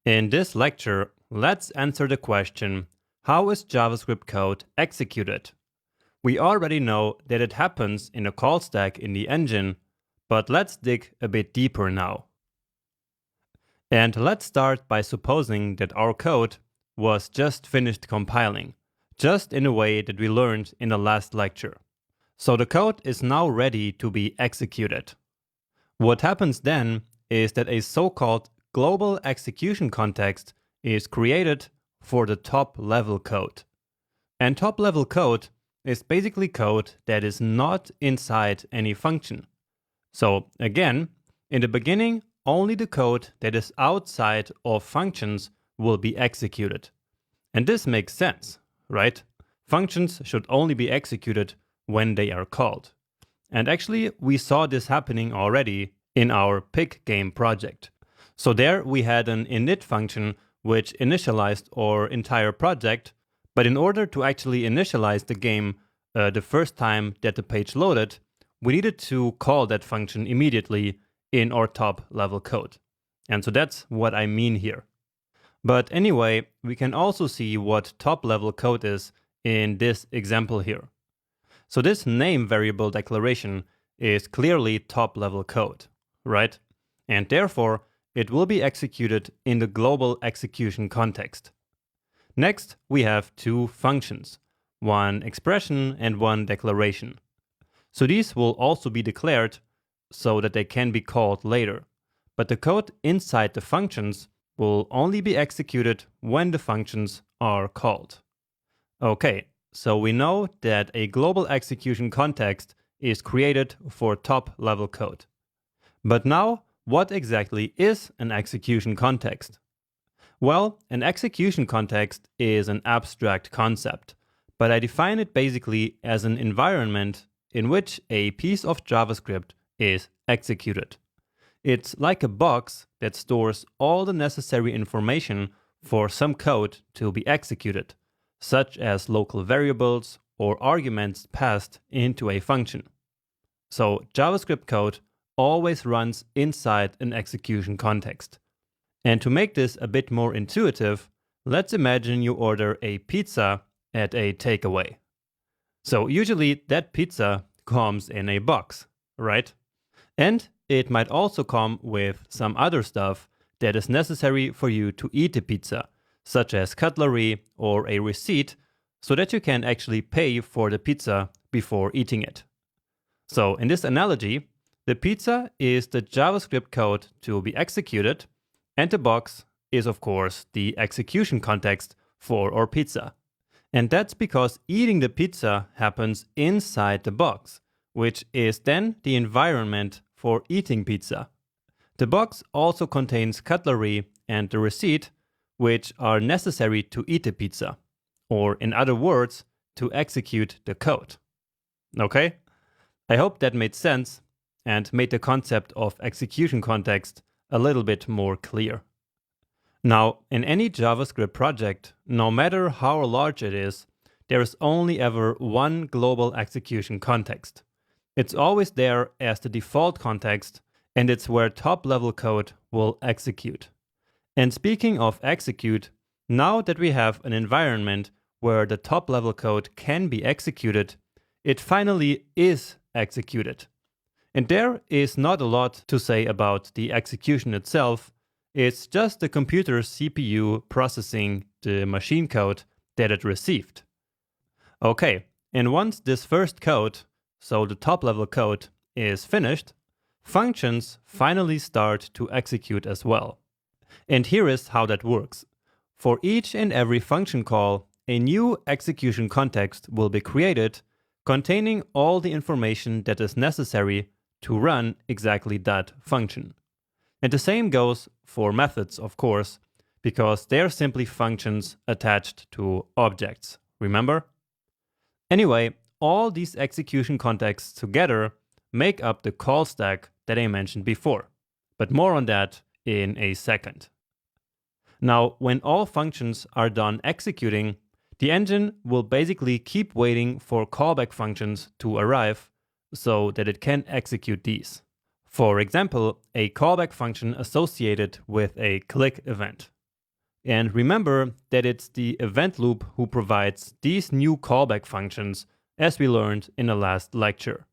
In this lecture, let's answer the question, how is JavaScript code executed? We already know that it happens in a call stack in the engine, but let's dig a bit deeper now. And let's start by supposing that our code was just finished compiling, just in a way that we learned in the last lecture. So the code is now ready to be executed. What happens then is that a so-called global execution context is created for the top-level code. And top-level code is basically code that is not inside any function. So again, in the beginning, only the code that is outside of functions will be executed. And this makes sense, right? Functions should only be executed when they are called. And actually, we saw this happening already in our pick game project. So there we had an init function which initialized our entire project, but in order to actually initialize the game the first time that the page loaded, we needed to call that function immediately in our top level code. And so that's what I mean here. But anyway, we can also see what top level code is in this example here. So this name variable declaration is clearly top level code, right? And therefore, it will be executed in the global execution context. Next, we have two functions, one expression and one declaration. So these will also be declared so that they can be called later. But the code inside the functions will only be executed when the functions are called. Okay, so we know that a global execution context is created for top-level code. But now, what exactly is an execution context? Well, an execution context is an abstract concept, but I define it basically as an environment in which a piece of JavaScript is executed. It's like a box that stores all the necessary information for some code to be executed, such as local variables or arguments passed into a function. So JavaScript code always runs inside an execution context. And to make this a bit more intuitive, let's imagine you order a pizza at a takeaway. So usually that pizza comes in a box, right? And it might also come with some other stuff that is necessary for you to eat the pizza, such as cutlery or a receipt, so that you can actually pay for the pizza before eating it. So in this analogy, the pizza is the JavaScript code to be executed, and the box is of course the execution context for our pizza. And that's because eating the pizza happens inside the box, which is then the environment for eating pizza. The box also contains cutlery and the receipt, which are necessary to eat the pizza, or in other words, to execute the code. Okay? I hope that made sense and made the concept of execution context a little bit more clear. Now, in any JavaScript project, no matter how large it is, there is only ever one global execution context. It's always there as the default context, and it's where top-level code will execute. And speaking of execute, now that we have an environment where the top-level code can be executed, it finally is executed. And there is not a lot to say about the execution itself. It's just the computer's CPU processing the machine code that it received. Okay, and once this first code, so the top-level code, is finished, functions finally start to execute as well. And here is how that works. For each and every function call, a new execution context will be created containing all the information that is necessary to run exactly that function. And the same goes for methods, of course, because they're simply functions attached to objects, remember? Anyway, all these execution contexts together make up the call stack that I mentioned before, but more on that in a second. Now, when all functions are done executing, the engine will basically keep waiting for callback functions to arrive so that it can execute these. For example, a callback function associated with a click event. And remember that it's the event loop who provides these new callback functions, as we learned in the last lecture.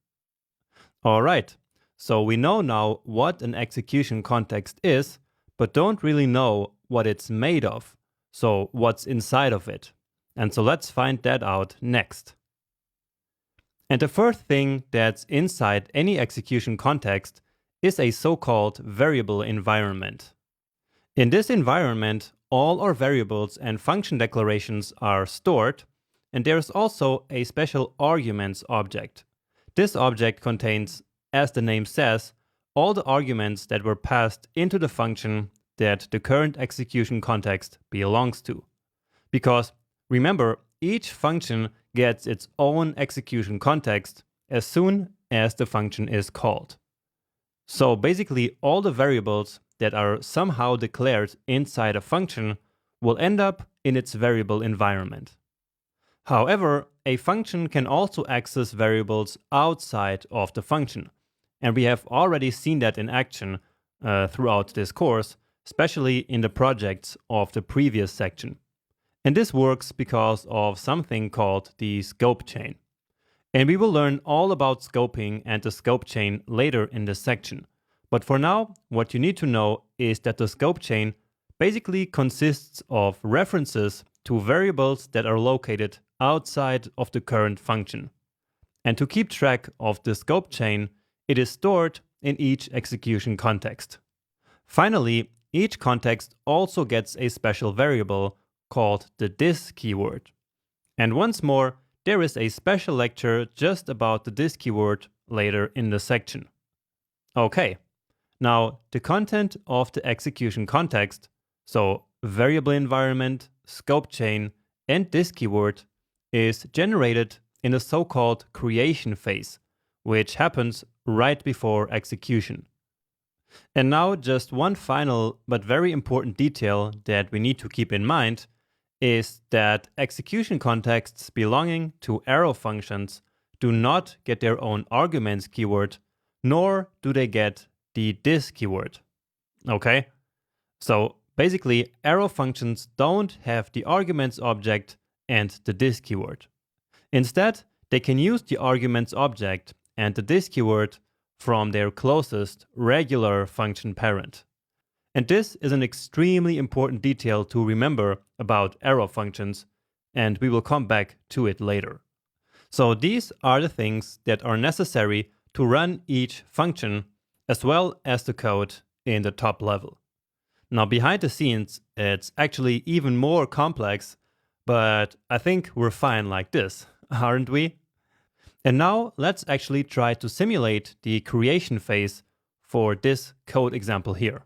Alright, so we know now what an execution context is, but don't really know what it's made of, so what's inside of it. And so let's find that out next. And the first thing that's inside any execution context is a so-called variable environment. In this environment, all our variables and function declarations are stored, and there's also a special arguments object. This object contains, as the name says, all the arguments that were passed into the function that the current execution context belongs to. Because remember, each function gets its own execution context as soon as the function is called. So basically, all the variables that are somehow declared inside a function will end up in its variable environment. However, a function can also access variables outside of the function, and we have already seen that in action throughout this course, especially in the projects of the previous section. And this works because of something called the scope chain. And we will learn all about scoping and the scope chain later in this section. But for now, what you need to know is that the scope chain basically consists of references to variables that are located outside of the current function. And to keep track of the scope chain, it is stored in each execution context. Finally, each context also gets a special variable called the this keyword. And once more, there is a special lecture just about the this keyword later in the section. Okay. Now, the content of the execution context, so variable environment, scope chain, and this keyword, is generated in the so-called creation phase, which happens right before execution. And now just one final but very important detail that we need to keep in mind is that execution contexts belonging to arrow functions do not get their own arguments keyword, nor do they get the this keyword. Okay? So basically, arrow functions don't have the arguments object and the this keyword. Instead, they can use the arguments object and the this keyword from their closest regular function parent. And this is an extremely important detail to remember about arrow functions, and we will come back to it later. So these are the things that are necessary to run each function, as well as the code in the top level. Now, behind the scenes, it's actually even more complex, but I think we're fine like this, aren't we? And now let's actually try to simulate the creation phase for this code example here.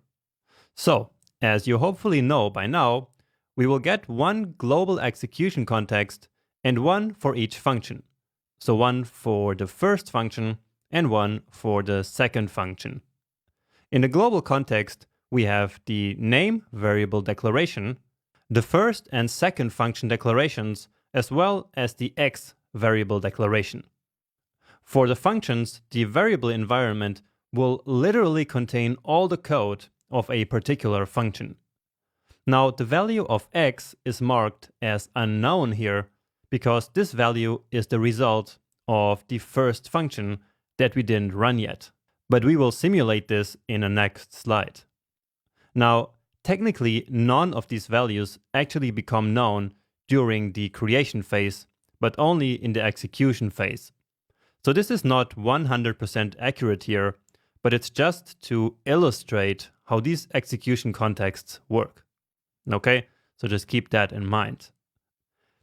So, as you hopefully know by now, we will get one global execution context and one for each function. So one for the first function and one for the second function. In the global context, we have the name variable declaration, the first and second function declarations, as well as the x variable declaration. For the functions, the variable environment will literally contain all the code of a particular function. Now, the value of x is marked as unknown here because this value is the result of the first function that we didn't run yet. But we will simulate this in the next slide. Now, technically, none of these values actually become known during the creation phase, but only in the execution phase. So this is not 100% accurate here, but it's just to illustrate how these execution contexts work. Okay, so just keep that in mind.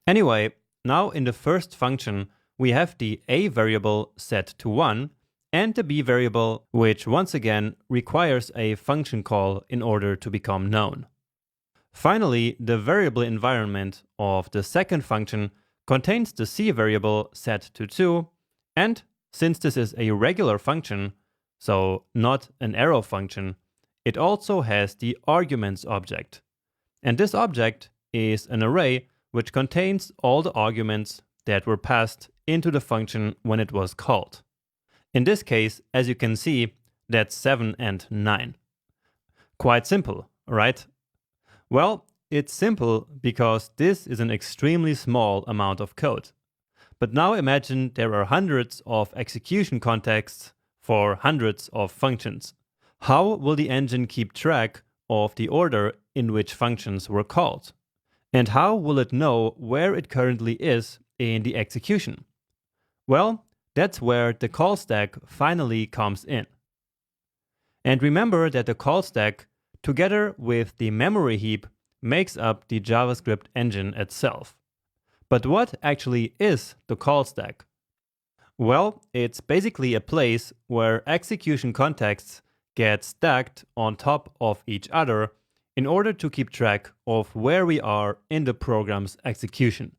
Anyway, now in the first function, we have the a variable set to 1 and the b variable, which once again requires a function call in order to become known. Finally, the variable environment of the second function contains the c variable set to 2, and since this is a regular function, so not an arrow function, it also has the arguments object. And this object is an array which contains all the arguments that were passed into the function when it was called. In this case, as you can see, that's 7 and 9. Quite simple, right? Well, it's simple because this is an extremely small amount of code. But now imagine there are hundreds of execution contexts for hundreds of functions. How will the engine keep track of the order in which functions were called? And how will it know where it currently is in the execution? Well, that's where the call stack finally comes in. And remember that the call stack, together with the memory heap, makes up the JavaScript engine itself. But what actually is the call stack? Well, it's basically a place where execution contexts get stacked on top of each other in order to keep track of where we are in the program's execution.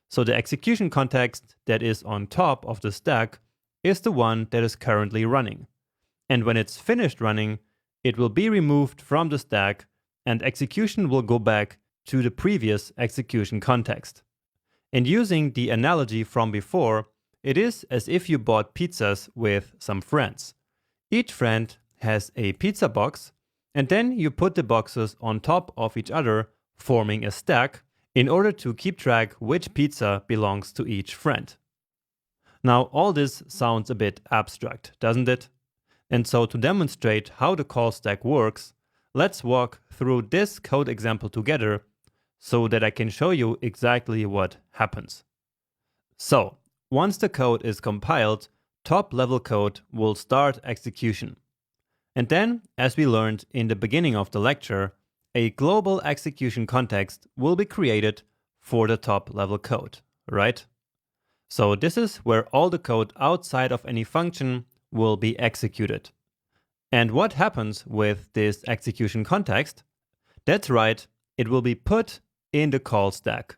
So the execution context that is on top of the stack is the one that is currently running. And when it's finished running, it will be removed from the stack and execution will go back to the previous execution context. And using the analogy from before, it is as if you bought pizzas with some friends. Each friend has a pizza box, and then you put the boxes on top of each other, forming a stack, in order to keep track which pizza belongs to each friend. Now, all this sounds a bit abstract, doesn't it? And so to demonstrate how the call stack works, let's walk through this code example together so that I can show you exactly what happens. So, once the code is compiled, top-level code will start execution. And then, as we learned in the beginning of the lecture, a global execution context will be created for the top-level code, right? So this is where all the code outside of any function will be executed. And what happens with this execution context? That's right, it will be put in the call stack.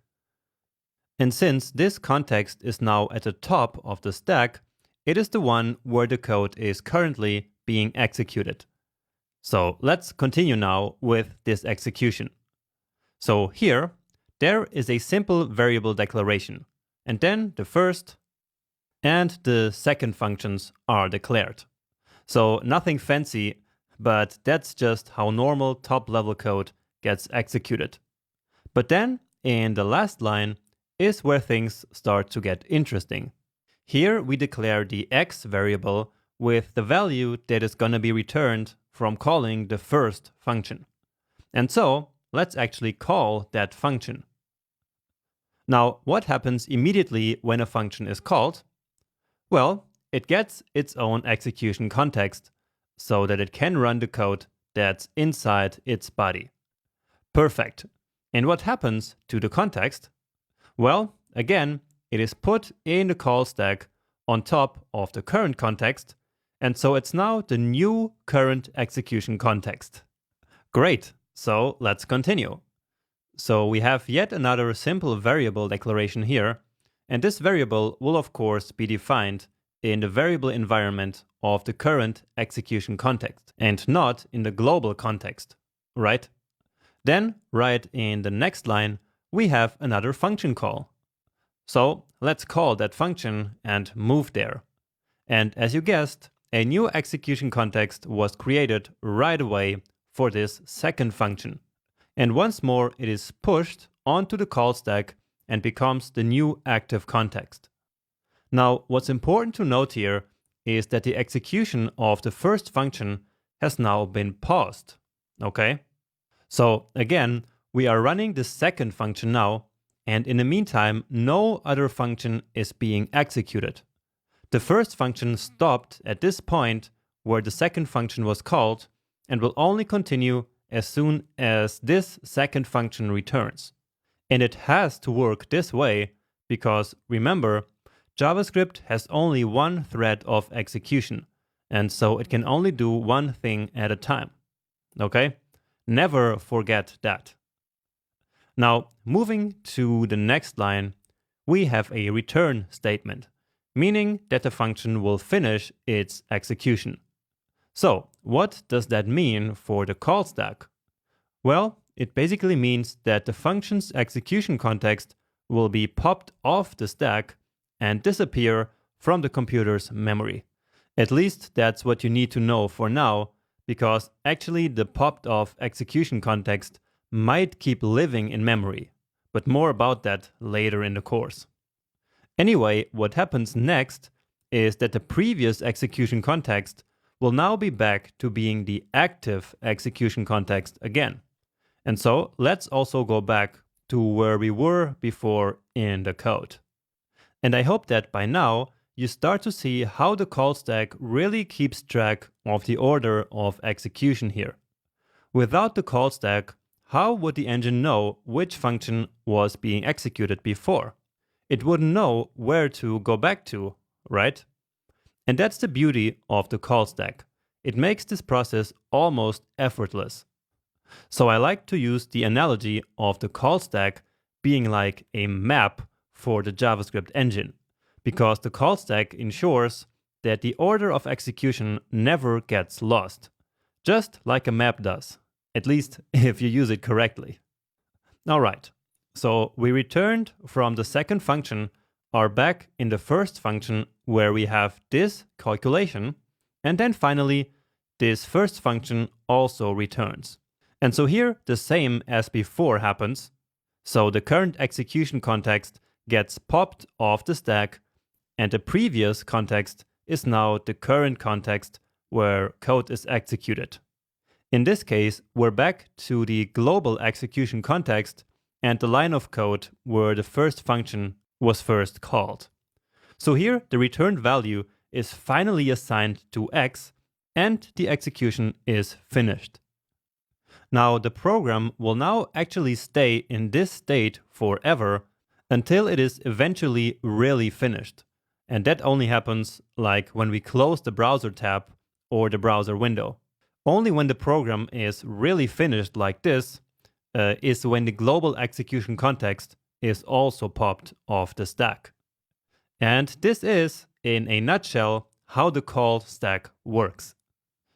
And since this context is now at the top of the stack, it is the one where the code is currently being executed. So let's continue now with this execution. So here, there is a simple variable declaration, and then the first and the second functions are declared. So nothing fancy, but that's just how normal top-level code gets executed. But then, in the last line, is where things start to get interesting. Here we declare the x variable with the value that is going to be returned from calling the first function. And so, let's actually call that function. Now, what happens immediately when a function is called? Well, it gets its own execution context so that it can run the code that's inside its body. Perfect. And what happens to the context? Well, again, it is put in the call stack on top of the current context, and so it's now the new current execution context. Great, so let's continue. So we have yet another simple variable declaration here, and this variable will of course be defined in the variable environment of the current execution context, and not in the global context, right? Then, right in the next line, we have another function call. So let's call that function and move there. And as you guessed, a new execution context was created right away for this second function. And once more, it is pushed onto the call stack and becomes the new active context. Now, what's important to note here is that the execution of the first function has now been paused, okay? So again, we are running the second function now, and in the meantime, no other function is being executed. The first function stopped at this point where the second function was called and will only continue as soon as this second function returns. And it has to work this way because, remember, JavaScript has only one thread of execution, and so it can only do one thing at a time. Okay? Never forget that. Now, moving to the next line, we have a return statement, meaning that the function will finish its execution. So, what does that mean for the call stack? Well, it basically means that the function's execution context will be popped off the stack and disappear from the computer's memory. At least that's what you need to know for now, because actually the popped off execution context might keep living in memory, but more about that later in the course. Anyway, what happens next is that the previous execution context will now be back to being the active execution context again. And so let's also go back to where we were before in the code. And I hope that by now you start to see how the call stack really keeps track of the order of execution here. Without the call stack, how would the engine know which function was being executed before? It wouldn't know where to go back to, right? And that's the beauty of the call stack. It makes this process almost effortless. So I like to use the analogy of the call stack being like a map for the JavaScript engine, because the call stack ensures that the order of execution never gets lost, just like a map does, at least if you use it correctly. All right, so we returned from the second function, are back in the first function where we have this calculation, and then finally this first function also returns. And so here the same as before happens. So the current execution context gets popped off the stack, and the previous context is now the current context where code is executed. In this case, we're back to the global execution context and the line of code where the first function was first called. So here the returned value is finally assigned to X and the execution is finished. Now the program will now actually stay in this state forever until it is eventually really finished. And that only happens like when we close the browser tab or the browser window. Only when the program is really finished like this is when the global execution context is also popped off the stack. And this is, in a nutshell, how the call stack works.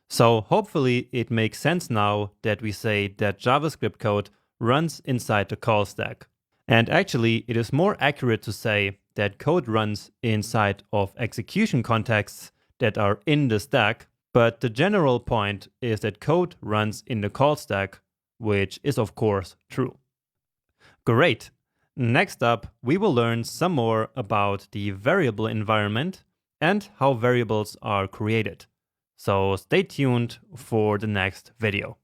So hopefully it makes sense now that we say that JavaScript code runs inside the call stack. And actually, it is more accurate to say that code runs inside of execution contexts that are in the stack, but the general point is that code runs in the call stack, which is of course true. Great! Next up, we will learn some more about the variable environment and how variables are created. So stay tuned for the next video.